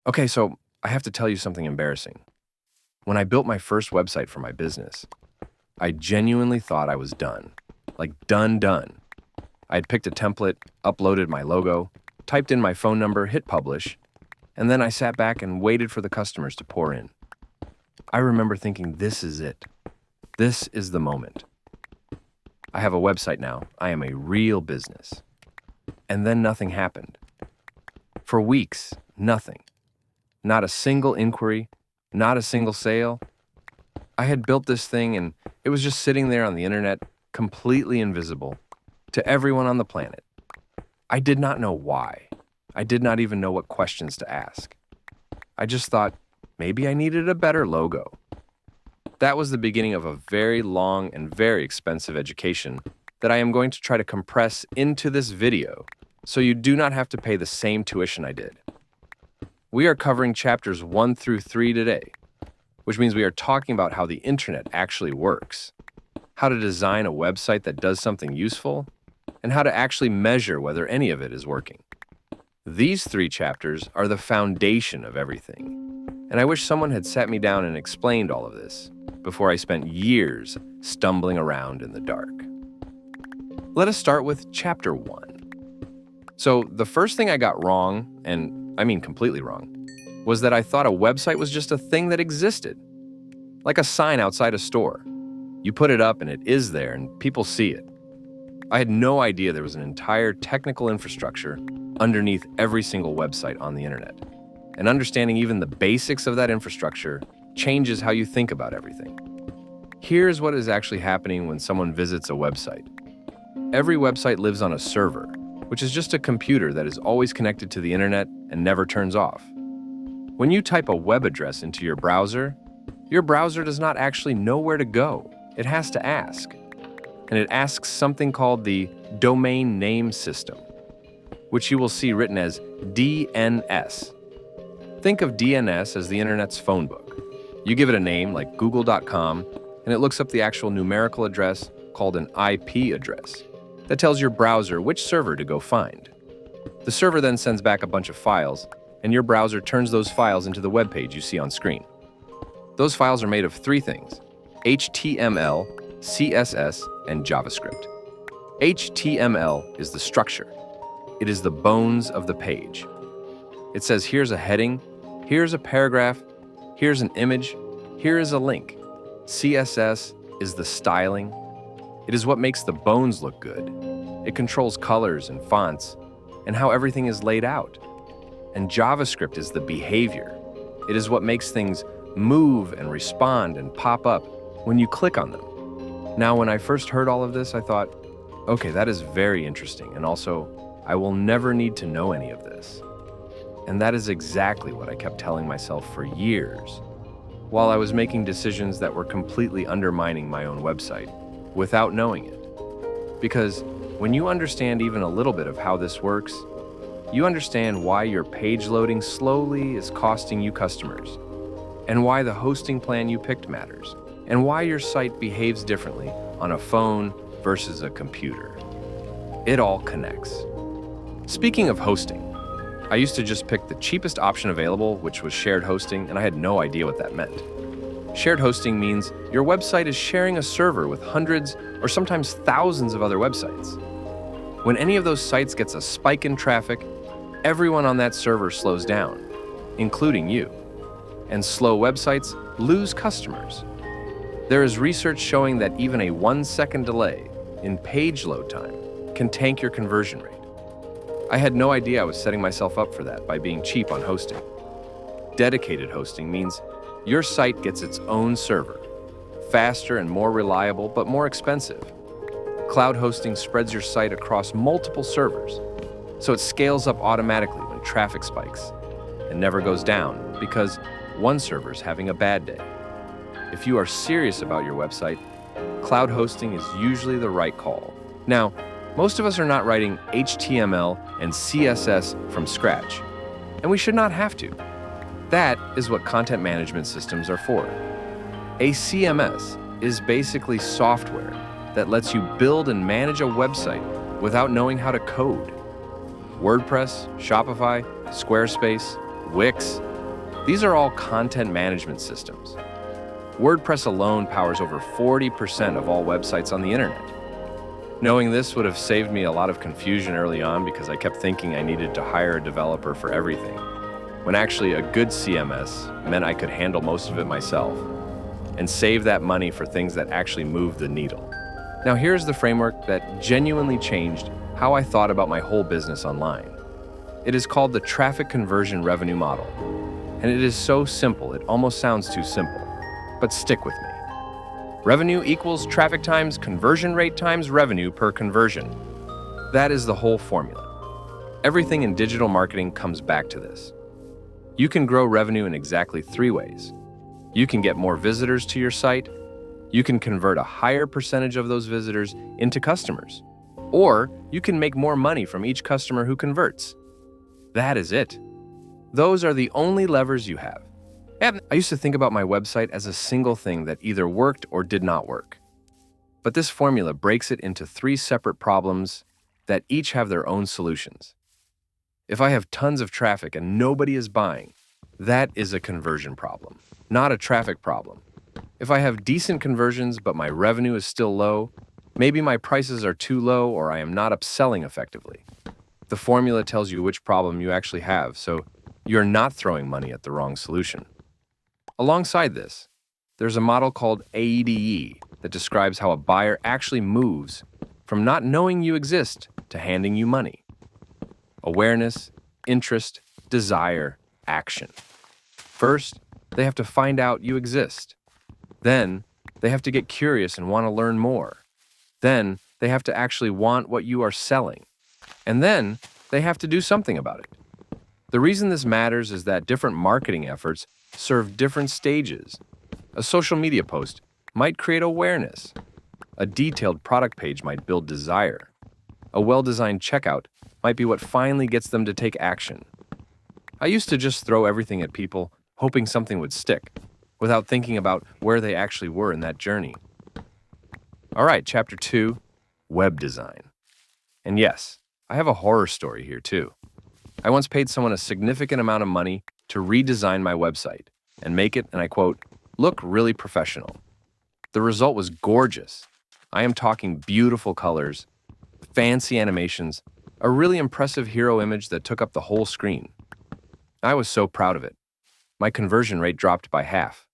Okay, so I have to tell you something embarrassing. When I built my first website for my business, I genuinely thought I was done. Like, done. I had picked a template, uploaded my logo, typed in my phone number, hit publish, and then I sat back and waited for the customers to pour in. I remember thinking, this is it. This is the moment. I have a website now. I am a real business. And then nothing happened. For weeks, nothing. Not a single inquiry, not a single sale. I had built this thing and it was just sitting there on the internet, completely invisible to everyone on the planet. I did not know why. I did not even know what questions to ask. I just thought, maybe I needed a better logo. That was the beginning of a very long and very expensive education that I am going to try to compress into this video so you do not have to pay the same tuition I did. We are covering chapters 1 through 3 today, which means we are talking about how the internet actually works, how to design a website that does something useful, and how to actually measure whether any of it is working. These 3 chapters are the foundation of everything, and I wish someone had sat me down and explained all of this before I spent years stumbling around in the dark. Let us start with chapter 1. So the first thing I got wrong, and I mean completely wrong, was that I thought a website was just a thing that existed, like a sign outside a store. You put it up and it is there and people see it. I had no idea there was an entire technical infrastructure underneath every single website on the internet. And understanding even the basics of that infrastructure changes how you think about everything. Here's what is actually happening when someone visits a website. Every website lives on a server, which is just a computer that is always connected to the internet and never turns off. When you type a web address into your browser does not actually know where to go. It has to ask. And it asks something called the Domain Name System, which you will see written as DNS. Think of DNS as the internet's phone book. You give it a name like google.com, and it looks up the actual numerical address called an IP address that tells your browser which server to go find. The server then sends back a bunch of files, and your browser turns those files into the web page you see on screen. Those files are made of 3 things: HTML, CSS, and JavaScript. HTML is the structure. It is the bones of the page. It says here's a heading, here's a paragraph, here's an image, here is a link. CSS is the styling. It is what makes the bones look good. It controls colors and fonts and how everything is laid out. And JavaScript is the behavior. It is what makes things move and respond and pop up when you click on them. Now, when I first heard all of this, I thought, okay, that is very interesting, and also, I will never need to know any of this. And that is exactly what I kept telling myself for years, while I was making decisions that were completely undermining my own website, without knowing it. Because when you understand even a little bit of how this works, you understand why your page loading slowly is costing you customers, and why the hosting plan you picked matters, and why your site behaves differently on a phone versus a computer. It all connects. Speaking of hosting, I used to just pick the cheapest option available, which was shared hosting, and I had no idea what that meant. Shared hosting means your website is sharing a server with hundreds or sometimes thousands of other websites. When any of those sites gets a spike in traffic, everyone on that server slows down, including you. And slow websites lose customers. There is research showing that even a 1-second delay in page load time can tank your conversion rate. I had no idea I was setting myself up for that by being cheap on hosting. Dedicated hosting means your site gets its own server, faster and more reliable, but more expensive. Cloud hosting spreads your site across multiple servers, so it scales up automatically when traffic spikes and never goes down because one server is having a bad day. If you are serious about your website, cloud hosting is usually the right call. Now, most of us are not writing HTML and CSS from scratch, and we should not have to. That is what content management systems are for. A CMS is basically software that lets you build and manage a website without knowing how to code. WordPress, Shopify, Squarespace, Wix, These are all content management systems. WordPress alone powers over 40% of all websites on the internet. Knowing this would have saved me a lot of confusion early on because I kept thinking I needed to hire a developer for everything, when actually a good CMS meant I could handle most of it myself and save that money for things that actually move the needle. Now here's the framework that genuinely changed how I thought about my whole business online. It is called the traffic conversion revenue model, and it is so simple it almost sounds too simple, but stick with me. Revenue equals traffic times conversion rate times revenue per conversion. That is the whole formula. Everything in digital marketing comes back to this. You can grow revenue in exactly 3 ways. You can get more visitors to your site, you can convert a higher percentage of those visitors into customers, or you can make more money from each customer who converts. That is it. Those are the only levers you have. And I used to think about my website as a single thing that either worked or did not work. But this formula breaks it into 3 separate problems that each have their own solutions. If I have tons of traffic and nobody is buying, that is a conversion problem, not a traffic problem. If I have decent conversions but my revenue is still low, maybe my prices are too low or I am not upselling effectively. The formula tells you which problem you actually have, so you're not throwing money at the wrong solution. Alongside this, there's a model called AEDE that describes how a buyer actually moves from not knowing you exist to handing you money. Awareness, interest, desire, action. First, they have to find out you exist. Then, they have to get curious and want to learn more. Then, they have to actually want what you are selling. And then, they have to do something about it. The reason this matters is that different marketing efforts serve different stages. A social media post might create awareness. A detailed product page might build desire. A well-designed checkout might be what finally gets them to take action. I used to just throw everything at people, hoping something would stick, without thinking about where they actually were in that journey. All right, Chapter 2, Web Design. And yes, I have a horror story here too. I once paid someone a significant amount of money to redesign my website and make it, and I quote, look really professional. The result was gorgeous. I am talking beautiful colors, fancy animations, a really impressive hero image that took up the whole screen. I was so proud of it. My conversion rate dropped by half.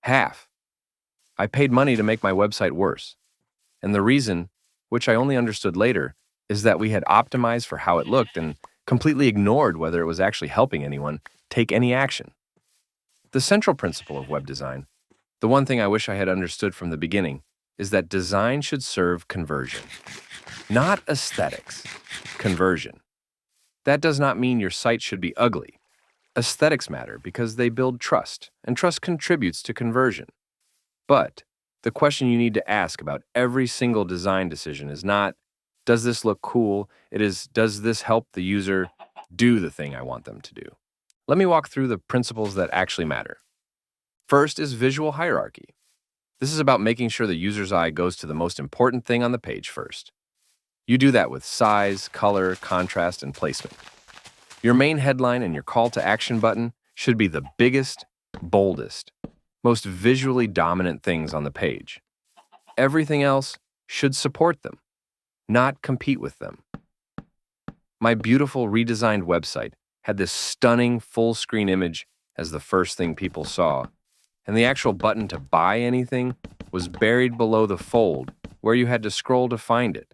Half. I paid money to make my website worse. And the reason, which I only understood later, is that we had optimized for how it looked and completely ignored whether it was actually helping anyone take any action. The central principle of web design, the one thing I wish I had understood from the beginning, is that design should serve conversion. Not aesthetics, conversion. That does not mean your site should be ugly. Aesthetics matter because they build trust, and trust contributes to conversion. But the question you need to ask about every single design decision is not, does this look cool? It is, does this help the user do the thing I want them to do? Let me walk through the principles that actually matter. First is visual hierarchy. This is about making sure the user's eye goes to the most important thing on the page first. You do that with size, color, contrast, and placement. Your main headline and your call to action button should be the biggest, boldest, most visually dominant things on the page. Everything else should support them, not compete with them. My beautiful redesigned website had this stunning full-screen image as the first thing people saw, and the actual button to buy anything was buried below the fold where you had to scroll to find it.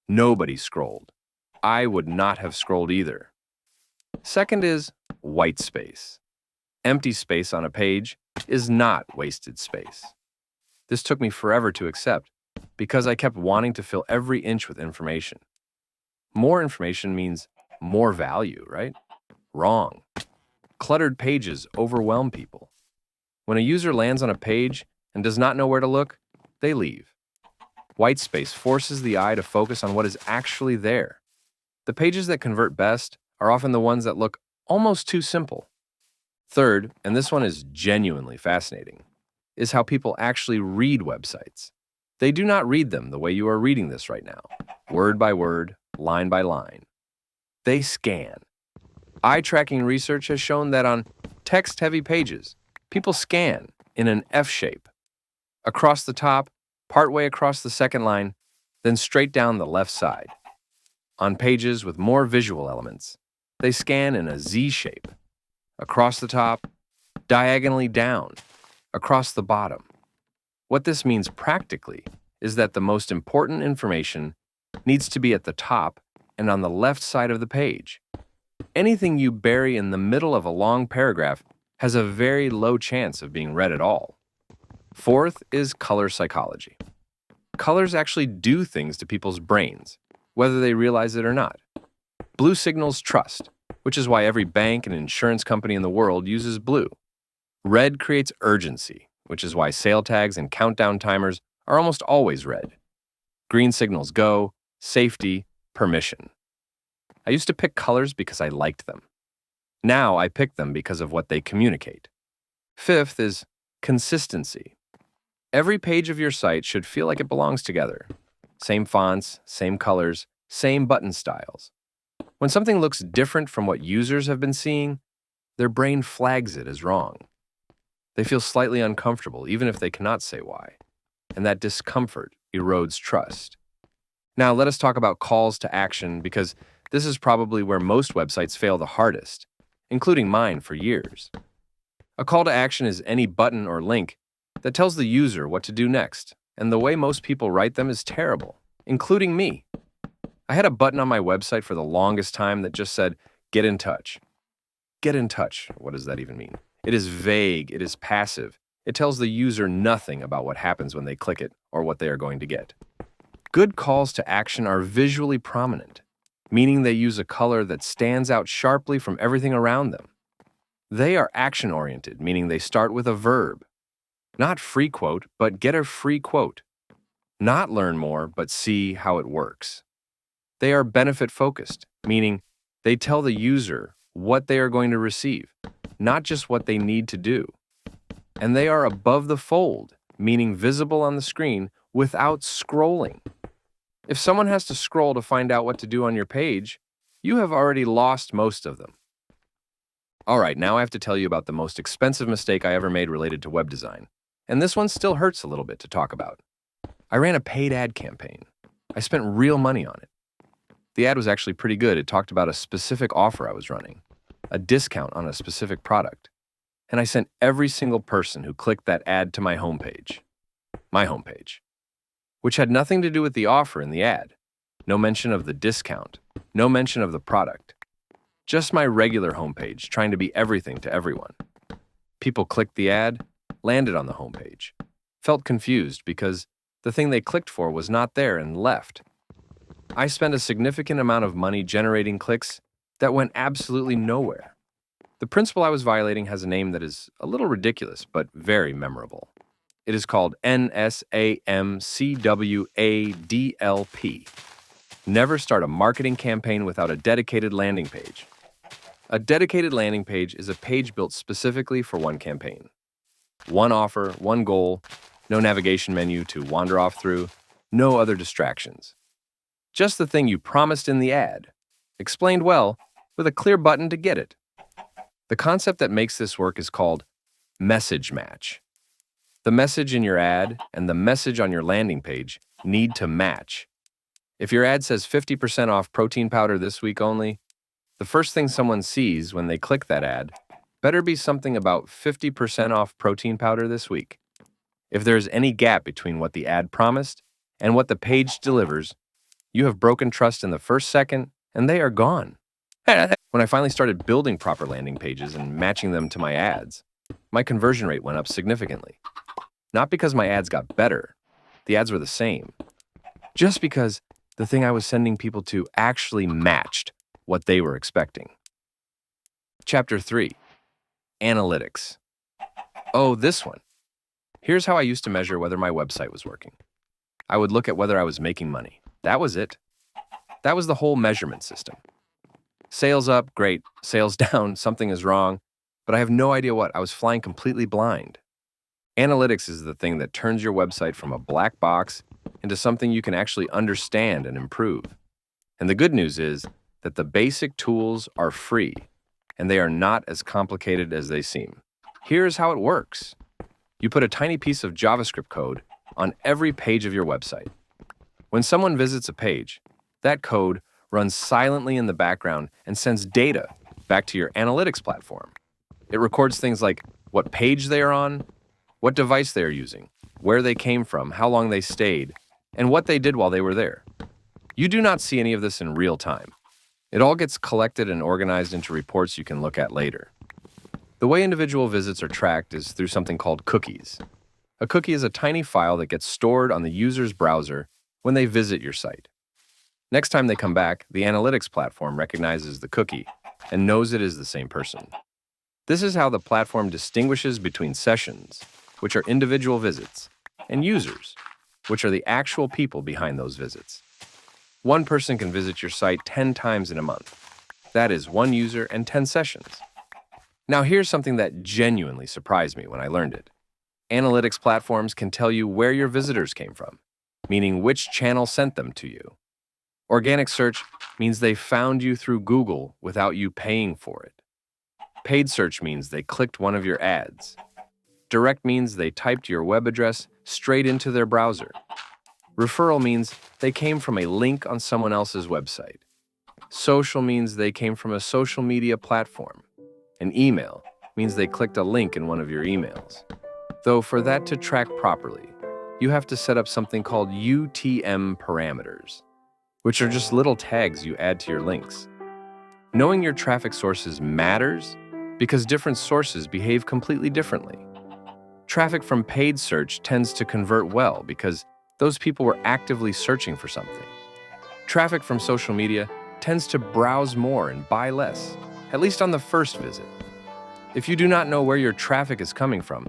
Nobody scrolled. I would not have scrolled either. Second is white space. Empty space on a page is not wasted space. This took me forever to accept because I kept wanting to fill every inch with information. More information means more value, right? Wrong. Cluttered pages overwhelm people. When a user lands on a page and does not know where to look, they leave. White space forces the eye to focus on what is actually there. The pages that convert best are often the ones that look almost too simple. Third, and this one is genuinely fascinating, is how people actually read websites. They do not read them the way you are reading this right now, word by word, line by line. They scan. Eye tracking research has shown that on Text-heavy pages. People scan in an F shape. Across the top, partway across the second line, then straight down the left side. On pages with more visual elements, they scan in a Z shape. Across the top, diagonally down, across the bottom. What this means practically is that the most important information needs to be at the top and on the left side of the page. Anything you bury in the middle of a long paragraph has a very low chance of being read at all. Fourth is color psychology. Colors actually do things to people's brains, whether they realize it or not. Blue signals trust, which is why every bank and insurance company in the world uses blue. Red creates urgency, which is why sale tags and countdown timers are almost always red. Green signals go, safety, permission. I used to pick colors because I liked them. Now I pick them because of what they communicate. Fifth is consistency. Every page of your site should feel like it belongs together. Same fonts, same colors, same button styles. When something looks different from what users have been seeing, their brain flags it as wrong. They feel slightly uncomfortable, even if they cannot say why. And that discomfort erodes trust. Now let us talk about calls to action, because this is probably where most websites fail the hardest, including mine for years. A call to action is any button or link that tells the user what to do next, and the way most people write them is terrible, including me. I had a button on my website for the longest time that just said, "Get in touch." Get in touch. What does that even mean? It is vague, it is passive. It tells the user nothing about what happens when they click it or what they are going to get. Good calls to action are visually prominent, meaning they use a color that stands out sharply from everything around them. They are action-oriented, meaning they start with a verb. Not free quote, but get a free quote. Not learn more, but see how it works. They are benefit-focused, meaning they tell the user what they are going to receive, not just what they need to do. And they are above the fold, meaning visible on the screen without scrolling. If someone has to scroll to find out what to do on your page, you have already lost most of them. All right, now I have to tell you about the most expensive mistake I ever made related to web design. And this one still hurts a little bit to talk about. I ran a paid ad campaign. I spent real money on it. The ad was actually pretty good. It talked about a specific offer I was running, a discount on a specific product. And I sent every single person who clicked that ad to my homepage, which had nothing to do with the offer in the ad. No mention of the discount, no mention of the product. Just my regular homepage, trying to be everything to everyone. People clicked the ad, landed on the homepage, felt confused because the thing they clicked for was not there and left. I spent a significant amount of money generating clicks that went absolutely nowhere. The principle I was violating has a name that is a little ridiculous, but very memorable. It is called NSAMCWADLP. Never start a marketing campaign without a dedicated landing page. A dedicated landing page is a page built specifically for one campaign. One offer, one goal, no navigation menu to wander off through, no other distractions. Just the thing you promised in the ad, explained well, with a clear button to get it. The concept that makes this work is called message match. The message in your ad and the message on your landing page need to match. If your ad says 50% off protein powder this week only, the first thing someone sees when they click that ad better be something about 50% off protein powder this week. If there is any gap between what the ad promised and what the page delivers, you have broken trust in the first second, and they are gone. When I finally started building proper landing pages and matching them to my ads, my conversion rate went up significantly. Not because my ads got better, the ads were the same, just because the thing I was sending people to actually matched what they were expecting. Chapter 3. Analytics. Oh, this one. Here's how I used to measure whether my website was working. I would look at whether I was making money. That was it. That was the whole measurement system. Sales up, great. Sales down, something is wrong. But I have no idea what. I was flying completely blind. Analytics is the thing that turns your website from a black box into something you can actually understand and improve. And the good news is that the basic tools are free. and they are not as complicated as they seem. Here's how it works. You put a tiny piece of JavaScript code on every page of your website. When someone visits a page, that code runs silently in the background and sends data back to your analytics platform. It records things like what page they are on, what device they are using, where they came from, how long they stayed, and what they did while they were there. You do not see any of this in real time. It all gets collected and organized into reports you can look at later. The way individual visits are tracked is through something called cookies. A cookie is a tiny file that gets stored on the user's browser when they visit your site. Next time they come back, the analytics platform recognizes the cookie and knows it is the same person. This is how the platform distinguishes between sessions, which are individual visits, and users, which are the actual people behind those visits. One person can visit your site 10 times in a month. That is one user and 10 sessions. Now here's something that genuinely surprised me when I learned it. Analytics platforms can tell you where your visitors came from, meaning which channel sent them to you. Organic search means they found you through Google without you paying for it. Paid search means they clicked one of your ads. Direct means they typed your web address straight into their browser. Referral means they came from a link on someone else's website. Social means they came from a social media platform. An email means they clicked a link in one of your emails. Though for that to track properly, you have to set up something called UTM parameters, which are just little tags you add to your links. Knowing your traffic sources matters because different sources behave completely differently. Traffic from paid search tends to convert well because those people were actively searching for something. Traffic from social media tends to browse more and buy less, at least on the first visit. If you do not know where your traffic is coming from,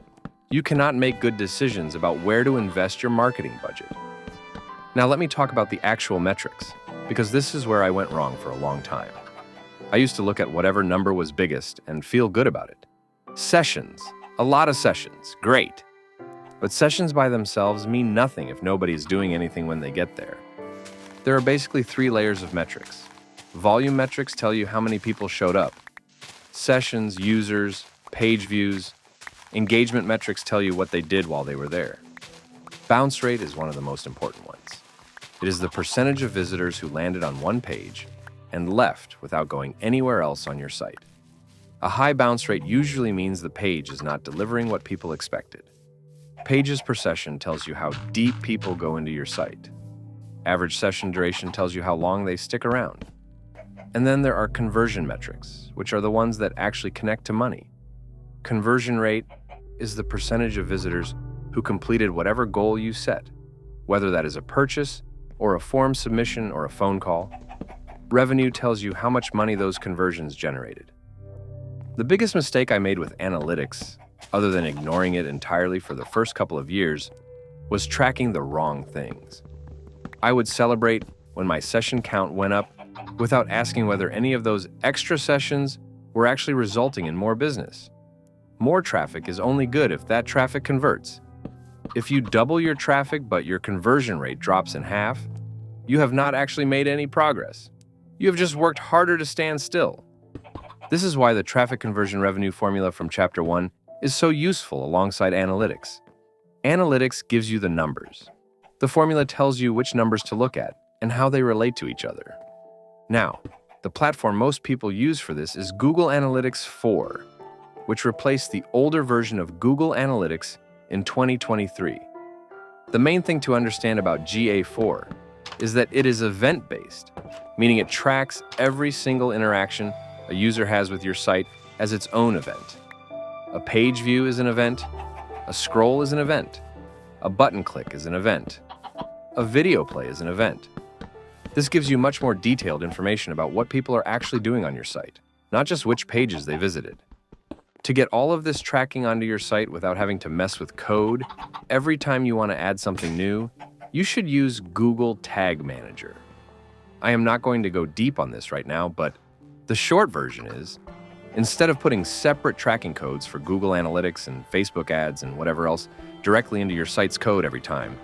you cannot make good decisions about where to invest your marketing budget. Now let me talk about the actual metrics, because this is where I went wrong for a long time. I used to look at whatever number was biggest and feel good about it. Sessions. A lot of sessions. Great. But sessions by themselves mean nothing if nobody is doing anything when they get there. There are basically 3 layers of metrics. Volume metrics tell you how many people showed up. Sessions, users, page views. Engagement metrics tell you what they did while they were there. Bounce rate is one of the most important ones. It is the percentage of visitors who landed on one page and left without going anywhere else on your site. A high bounce rate usually means the page is not delivering what people expected. Pages per session tells you how deep people go into your site. Average session duration tells you how long they stick around. And then there are conversion metrics, which are the ones that actually connect to money. Conversion rate is the percentage of visitors who completed whatever goal you set, whether that is a purchase or a form submission or a phone call. Revenue tells you how much money those conversions generated. The biggest mistake I made with analytics, other than ignoring it entirely for the first couple of years, was tracking the wrong things. I would celebrate when my session count went up without asking whether any of those extra sessions were actually resulting in more business. More traffic is only good if that traffic converts. If you double your traffic but your conversion rate drops in half, you have not actually made any progress. You have just worked harder to stand still. This is why the traffic conversion revenue formula from Chapter 1 is so useful alongside analytics. Analytics gives you the numbers. The formula tells you which numbers to look at and how they relate to each other. Now, the platform most people use for this is Google Analytics 4, which replaced the older version of Google Analytics in 2023. The main thing to understand about GA4 is that it is event-based, meaning it tracks every single interaction a user has with your site as its own event. A page view is an event, a scroll is an event, a button click is an event, a video play is an event. This gives you much more detailed information about what people are actually doing on your site, not just which pages they visited. To get all of this tracking onto your site without having to mess with code, every time you want to add something new, you should use Google Tag Manager. I am not going to go deep on this right now, but the short version is, instead of putting separate tracking codes for Google Analytics and Facebook ads and whatever else directly into your site's code every time,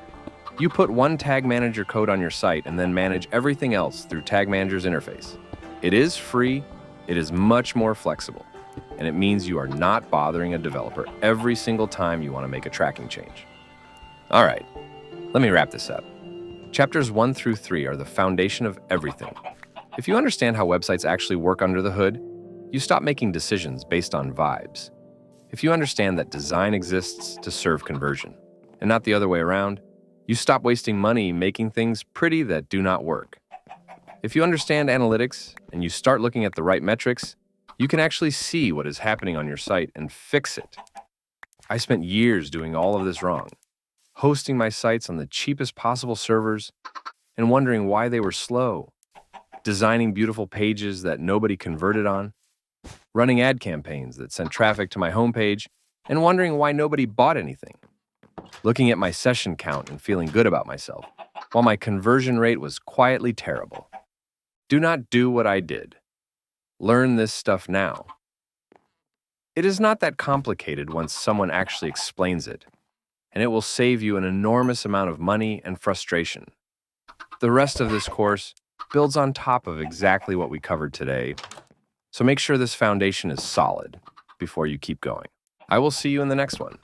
you put one Tag Manager code on your site and then manage everything else through Tag Manager's interface. It is free, It is much more flexible, and it means you are not bothering a developer every single time you want to make a tracking change. All right, let me wrap this up. Chapters 1 through 3 are the foundation of everything. If you understand how websites actually work under the hood, you stop making decisions based on vibes. If you understand that design exists to serve conversion, and not the other way around, you stop wasting money making things pretty that do not work. If you understand analytics and you start looking at the right metrics, you can actually see what is happening on your site and fix it. I spent years doing all of this wrong, hosting my sites on the cheapest possible servers and wondering why they were slow, designing beautiful pages that nobody converted on, running ad campaigns that sent traffic to my homepage and wondering why nobody bought anything, looking at my session count and feeling good about myself, while my conversion rate was quietly terrible. Do not do what I did. Learn this stuff now. It is not that complicated once someone actually explains it, and it will save you an enormous amount of money and frustration. The rest of this course builds on top of exactly what we covered today, so make sure this foundation is solid before you keep going. I will see you in the next one.